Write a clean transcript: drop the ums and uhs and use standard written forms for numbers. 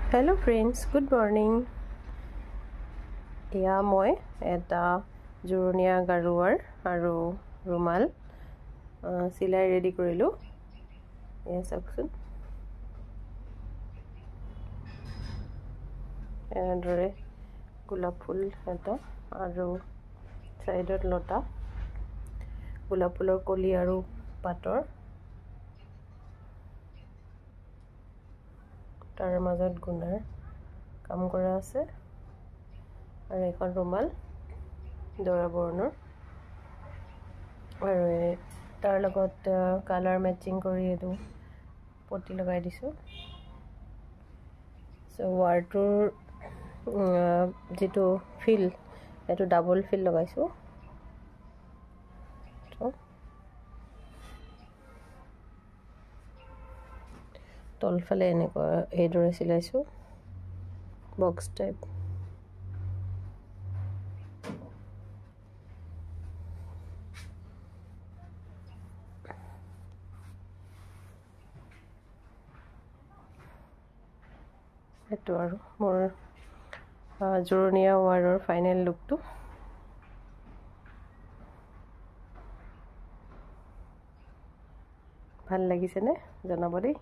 Hello friends, good morning. এয়া মই এটা জোৰণীয়া গাৰুৱাৰ আৰু ৰুমাল সিলাই ৰেডি কৰিলো। এয়া চাওকচোন। এনেদৰে গোলাপ ফুল এটা আৰু সাইডত লতা, গোলাপ ফুলৰ কলি আৰু পাতৰ, তাৰ মাজত গুণাৰ কাম কৰা আছে আৰু এখন ৰুমাল দৰা বৰণৰ আৰু তাৰ লগত কালাৰ মেচিং কৰি এটো পটি লগাই দিছো। সো ৱাৰটোৰ যেটো ফিল এটো ডাবল ফিল লগাইছো। তলফালে এনেকুৱা এইদৰে সিলাইছো বক্স টাইপ। এটো আৰু মোৰ জোৰণীয়া ৱাৰৰ ফাইনেল লুকটো। ভাল লাগিছে নে জনাব দেই।